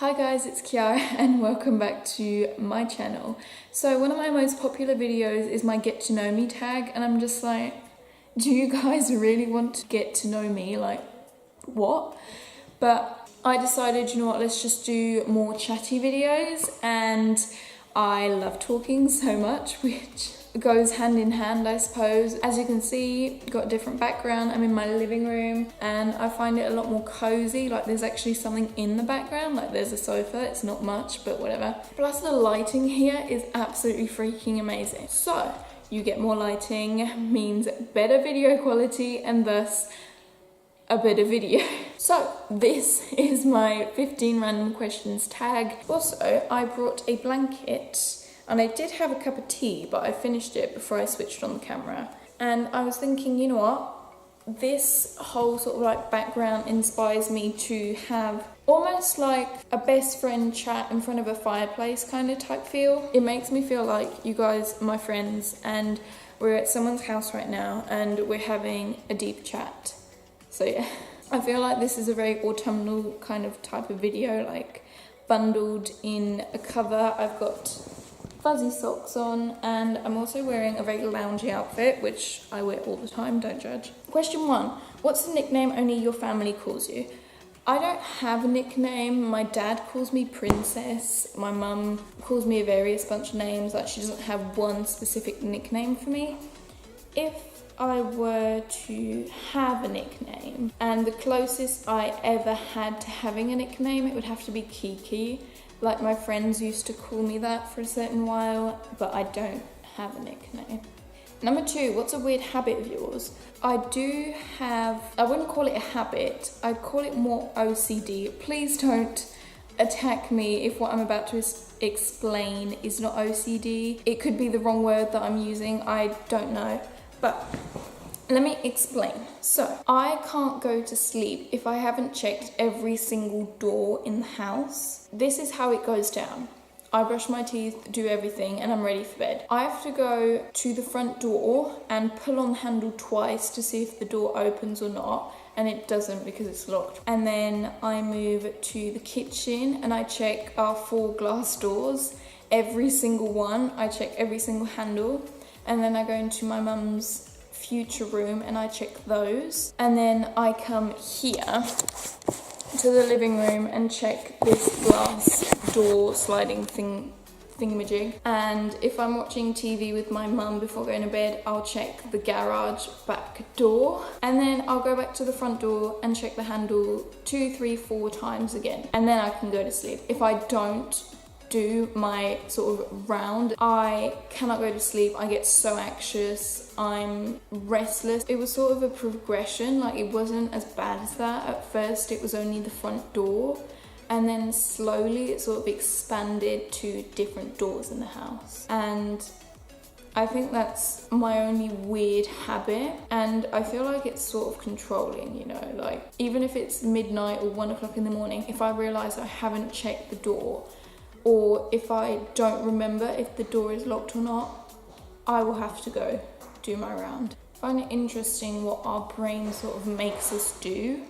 Hi guys, it's Kiara and welcome back to my channel. So one of my most popular videos is my get to know me tag, and I'm just like, do you guys really want to get to know me? Like, what? But I decided, you know what, let's just do more chatty videos, and I love talking so much, which goes hand in hand, I suppose. As you can see, got a different background. I'm in my living room and I find it a lot more cozy. Like, there's actually something in the background, like there's a sofa. It's not much, but whatever. Plus the lighting here is absolutely freaking amazing. So you get more lighting means better video quality and thus a better video. So this is my 15 random questions tag. Also, I brought a blanket. And I did have a cup of tea, but I finished it before I switched on the camera. And I was thinking, you know what? This whole sort of like background inspires me to have almost like a best friend chat in front of a fireplace kind of type feel. It makes me feel like you guys are my friends and we're at someone's house right now and we're having a deep chat. So yeah, I feel like this is a very autumnal kind of type of video, like bundled in a cover. I've got fuzzy socks on, and I'm also wearing a very loungy outfit, which I wear all the time, don't judge. Question 1, what's the nickname only your family calls you? I don't have a nickname. My dad calls me Princess. My mum calls me a various bunch of names. Like, she doesn't have one specific nickname for me. If I were to have a nickname, and the closest I ever had to having a nickname, it would have to be Kiki. Like, my friends used to call me that for a certain while, but I don't have a nickname. Number 2, what's a weird habit of yours? I do have, I wouldn't call it a habit, I'd call it more OCD. Please don't attack me if what I'm about to explain is not OCD. It could be the wrong word that I'm using, I don't know. But let me explain. So, I can't go to sleep if I haven't checked every single door in the house. This is how it goes down. I brush my teeth, do everything, and I'm ready for bed. I have to go to the front door and pull on the handle twice to see if the door opens or not, and it doesn't because it's locked. And then I move to the kitchen and I check our 4 glass doors, every single one. I check every single handle, and then I go into my mum's future room and I check those, and then I come here to the living room and check this glass door sliding thingamajig. And if I'm watching TV with my mum before going to bed, I'll check the garage back door, and then I'll go back to the front door and check the handle 2, 3, 4 times again, and then I can go to sleep. If I don't do my sort of round, I cannot go to sleep. I get so anxious, I'm restless. It was sort of a progression, like it wasn't as bad as that. At first it was only the front door, and then slowly it sort of expanded to different doors in the house. And I think that's my only weird habit, and I feel like it's sort of controlling, you know, like even if it's midnight or 1 o'clock in the morning, if I realise I haven't checked the door, or if I don't remember if the door is locked or not, I will have to go do my round. I find it interesting what our brain sort of makes us do.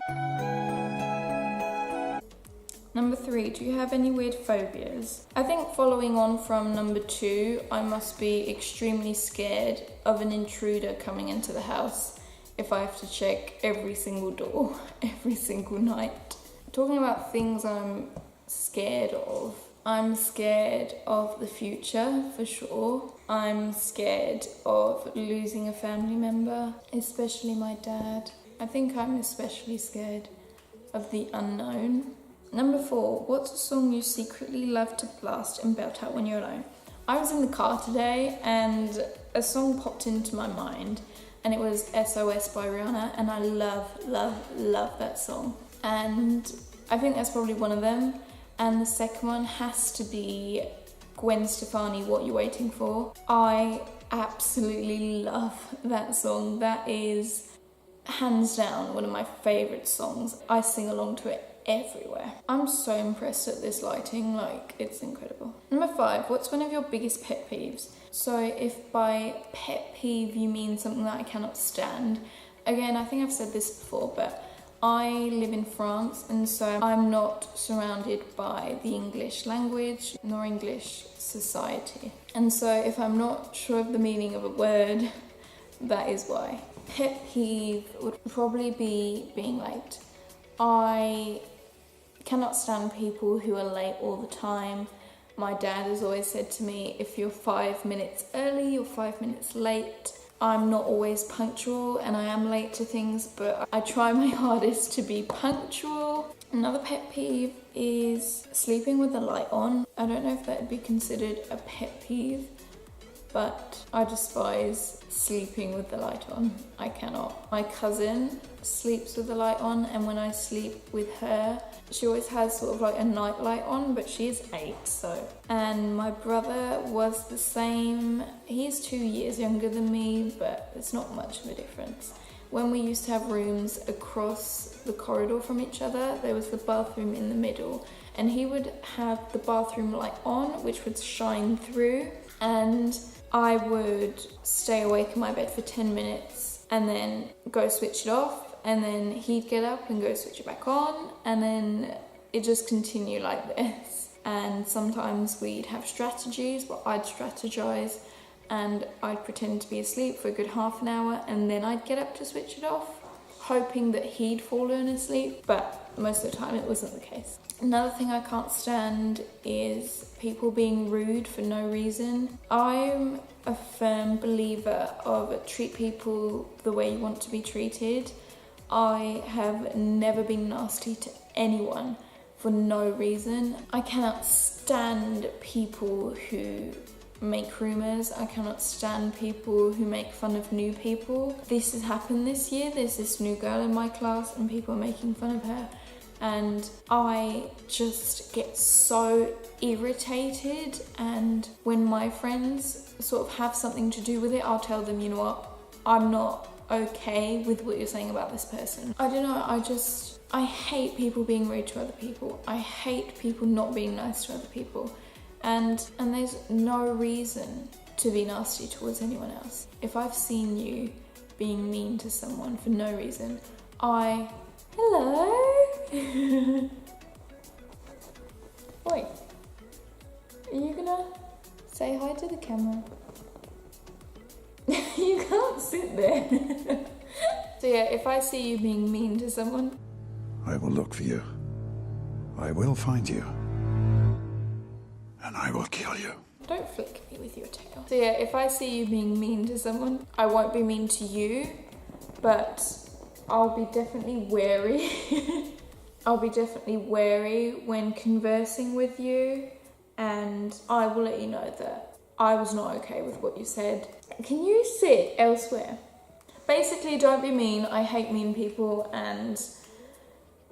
Number 3, do you have any weird phobias? I think following on from number 2, I must be extremely scared of an intruder coming into the house if I have to check every single door, every single night. Talking about things I'm scared of, I'm scared of the future, for sure. I'm scared of losing a family member, especially my dad. I think I'm especially scared of the unknown. Number 4, what's a song you secretly love to blast and belt out when you're alone? I was in the car today and a song popped into my mind, and it was SOS by Rihanna, and I love, love, love that song. And I think that's probably one of them. And the second one has to be Gwen Stefani, What You Waiting For. I absolutely love that song. That is hands down one of my favourite songs. I sing along to it everywhere. I'm so impressed at this lighting, like it's incredible. Number 5, what's one of your biggest pet peeves? So if by pet peeve you mean something that I cannot stand, again, I think I've said this before, but I live in France, and so I'm not surrounded by the English language nor English society. And so if I'm not sure of the meaning of a word, that is why. Pet peeve would probably be being late. I cannot stand people who are late all the time. My dad has always said to me, if you're 5 minutes early or 5 minutes late. I'm not always punctual and I am late to things, but I try my hardest to be punctual. Another pet peeve is sleeping with the light on. I don't know if that would be considered a pet peeve, but I despise sleeping with the light on. I cannot. My cousin sleeps with the light on, and when I sleep with her, she always has sort of like a night light on, but she is 8, so. And my brother was the same. He's 2 years younger than me, but it's not much of a difference. When we used to have rooms across the corridor from each other, there was the bathroom in the middle, and he would have the bathroom light on, which would shine through, and I would stay awake in my bed for 10 minutes and then go switch it off, and then he'd get up and go switch it back on, and then it just continued like this. And sometimes we'd have strategies, but I'd strategize and I'd pretend to be asleep for a good half an hour, and then I'd get up to switch it off, hoping that he'd fallen asleep, but most of the time it wasn't the case. Another thing I can't stand is people being rude for no reason. I'm a firm believer of treat people the way you want to be treated. I have never been nasty to anyone for no reason. I cannot stand people who make rumours. I cannot stand people who make fun of new people. This has happened this year. There's this new girl in my class and people are making fun of her. And I just get so irritated, and when my friends sort of have something to do with it, I'll tell them, you know what, I'm not okay with what you're saying about this person. I don't know, I hate people being rude to other people. I hate people not being nice to other people. And there's no reason to be nasty towards anyone else. If I've seen you being mean to someone for no reason, hello? Oi, are you gonna say hi to the camera? You can't sit there. So yeah, if I see you being mean to someone, I will look for you. I will find you. And I will kill you. Don't flick me with your tail. So yeah, if I see you being mean to someone, I won't be mean to you, but I'll be definitely wary. I'll be definitely wary when conversing with you, and I will let you know that I was not okay with what you said. Can you sit elsewhere? Basically, don't be mean. I hate mean people, and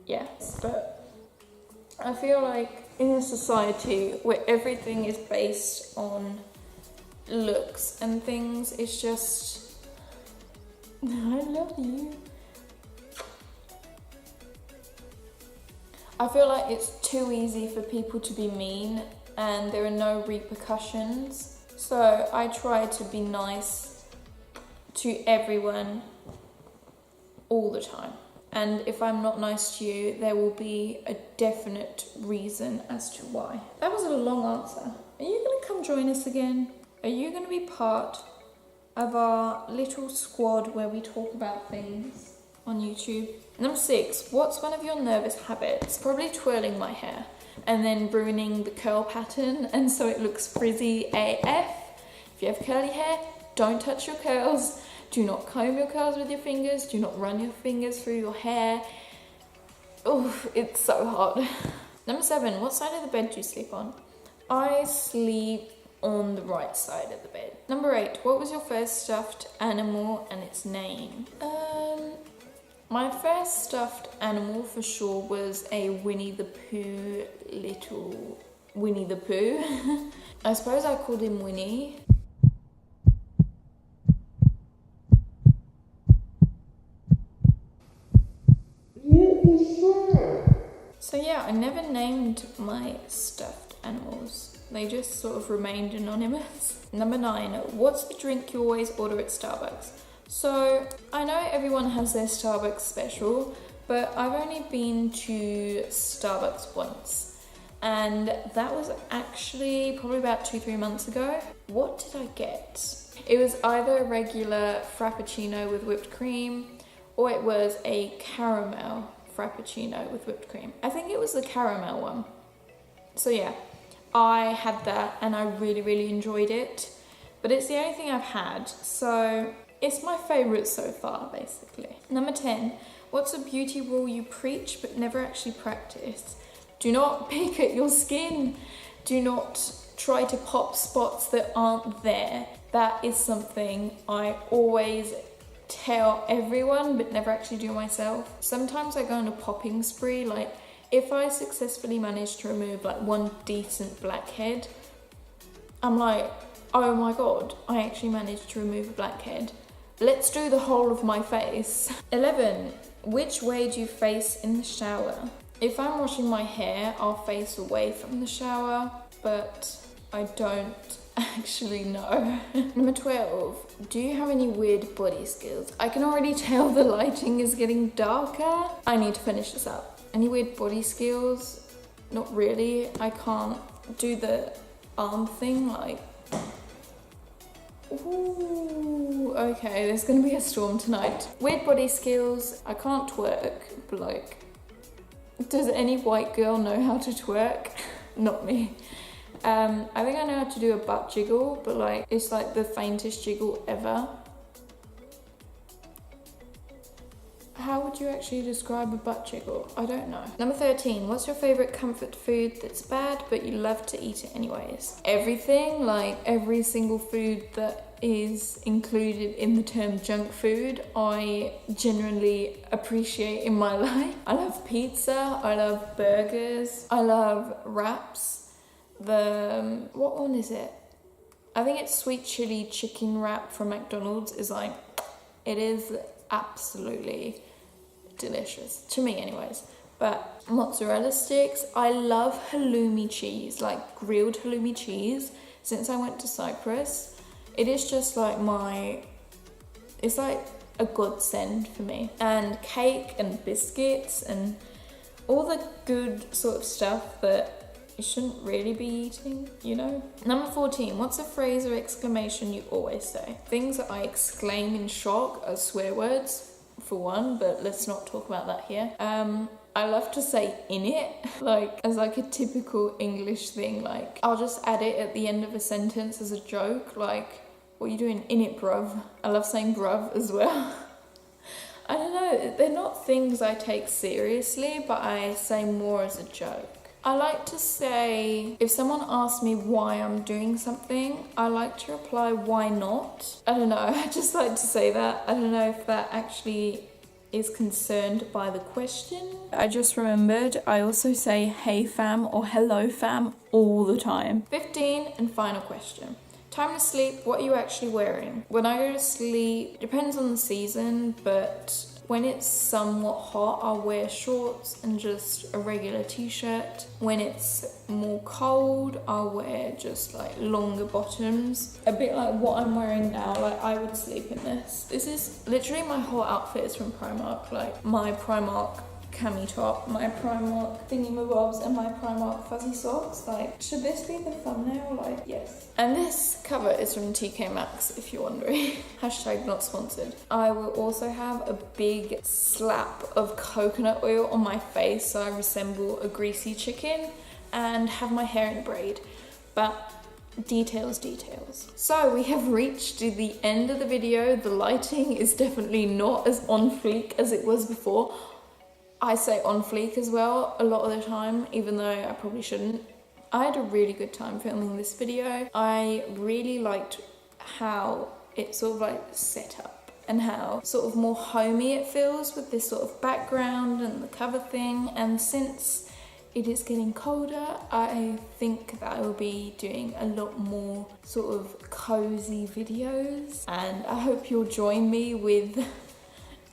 yeah, but I feel like in a society where everything is based on looks and things, it's just, I love you. I feel like it's too easy for people to be mean and there are no repercussions. So I try to be nice to everyone all the time. And if I'm not nice to you, there will be a definite reason as to why. That was a long answer. Are you gonna come join us again? Are you gonna be part of our little squad where we talk about things on YouTube? Number 6, what's one of your nervous habits? Probably twirling my hair and then ruining the curl pattern, and so it looks frizzy AF. If you have curly hair, don't touch your curls. Do not comb your curls with your fingers. Do not run your fingers through your hair. Oh, it's so hard. Number 7, what side of the bed do you sleep on? I sleep on the right side of the bed. Number 8, what was your first stuffed animal and its name? My first stuffed animal for sure was a Winnie the Pooh, little Winnie the Pooh. I suppose I called him Winnie. So yeah, I never named my stuffed animals. They just sort of remained anonymous. Number 9, what's the drink you always order at Starbucks? So I know everyone has their Starbucks special, but I've only been to Starbucks once, and that was actually probably about 2-3 months ago. What did I get? It was either a regular Frappuccino with whipped cream, or it was a caramel Frappuccino with whipped cream. I think it was the caramel one. So yeah, I had that and I really enjoyed it, but it's the only thing I've had, so it's my favourite so far, basically. Number 10, what's a beauty rule you preach but never actually practice? Do not pick at your skin. Do not try to pop spots that aren't there. That is something I always tell everyone but never actually do myself. Sometimes I go on a popping spree, like if I successfully manage to remove like one decent blackhead, I'm like, oh my god, I actually managed to remove a blackhead. Let's do the whole of my face. 11, which way do you face in the shower? If I'm washing my hair, I'll face away from the shower, but I don't actually know. Number 12, do you have any weird body skills? I can already tell the lighting is getting darker. I need to finish this up. Any weird body skills? Not really. I can't do the arm thing, like, ooh, okay, there's gonna be a storm tonight. Weird body skills, I can't twerk, but like, does any white girl know how to twerk? Not me. I think I know how to do a butt jiggle, but like, it's like the faintest jiggle ever. How would you actually describe a butt jiggle? I don't know. Number 13, what's your favourite comfort food that's bad, but you love to eat it anyways? Everything, like every single food that is included in the term junk food, I genuinely appreciate in my life. I love pizza, I love burgers, I love wraps. What one is it? I think it's sweet chili chicken wrap from McDonald's is like, it is absolutely delicious, to me anyways. But mozzarella sticks, I love halloumi cheese, like grilled halloumi cheese. Since I went to Cyprus, it is just like it's like a godsend for me. And cake and biscuits and all the good sort of stuff that you shouldn't really be eating, you know? Number 14, what's a phrase or exclamation you always say? Things that I exclaim in shock are swear words, for one, but let's not talk about that here. I love to say innit, like as like a typical English thing, like I'll just add it at the end of a sentence as a joke, like, what are you doing, innit bruv? I love saying bruv as well. I don't know, they're not things I take seriously, but I say more as a joke. I like to say, if someone asks me why I'm doing something, I like to reply, why not? I don't know, I just like to say that. I don't know if that actually is concerned by the question. I just remembered, I also say hey fam or hello fam all the time. 15 and final question. Time to sleep, what are you actually wearing? When I go to sleep, depends on the season, but when it's somewhat hot, I'll wear shorts and just a regular t-shirt. When it's more cold, I'll wear just like longer bottoms. A bit like what I'm wearing now, like I would sleep in this. This is literally my whole outfit is from Primark, like my Primark cami top, my Primark thingy-mabobs, and my Primark fuzzy socks. Like, should this be the thumbnail? Like, yes. And this cover is from TK Maxx, if you're wondering. Hashtag not sponsored. I will also have a big slap of coconut oil on my face so I resemble a greasy chicken, and have my hair in a braid. But details. So we have reached the end of the video. The lighting is definitely not as on fleek as it was before. I say on fleek as well a lot of the time, even though I probably shouldn't. I had a really good time filming this video. I really liked how it sort of like set up and how sort of more homey it feels with this sort of background and the cover thing. And since it is getting colder, I think that I will be doing a lot more sort of cozy videos, and I hope you'll join me with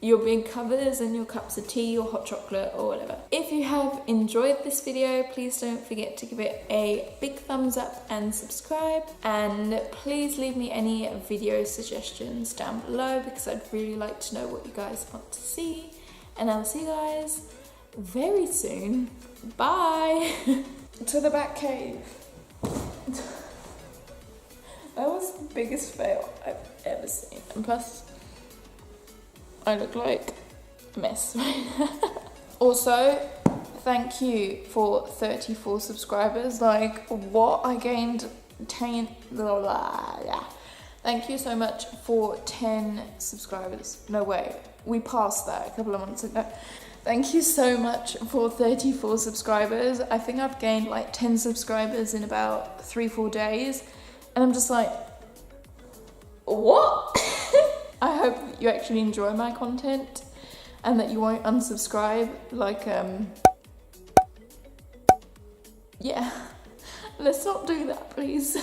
your big covers and your cups of tea or hot chocolate or whatever. If you have enjoyed this video, please don't forget to give it a big thumbs up and subscribe, and please leave me any video suggestions down below because I'd really like to know what you guys want to see. and I'll see you guys very soon. Bye. To the back cave. That was the biggest fail I've ever seen. And plus, I look like a mess right now. Also, thank you for 34 subscribers. Like, what? I gained 10, blah, blah, blah. Thank you so much for 10 subscribers. No way. We passed that a couple of months ago. Thank you so much for 34 subscribers. I think I've gained like 10 subscribers in about 3-4 days. And I'm just like, what? I hope you actually enjoy my content and that you won't unsubscribe. Like, yeah. Let's not do that, please.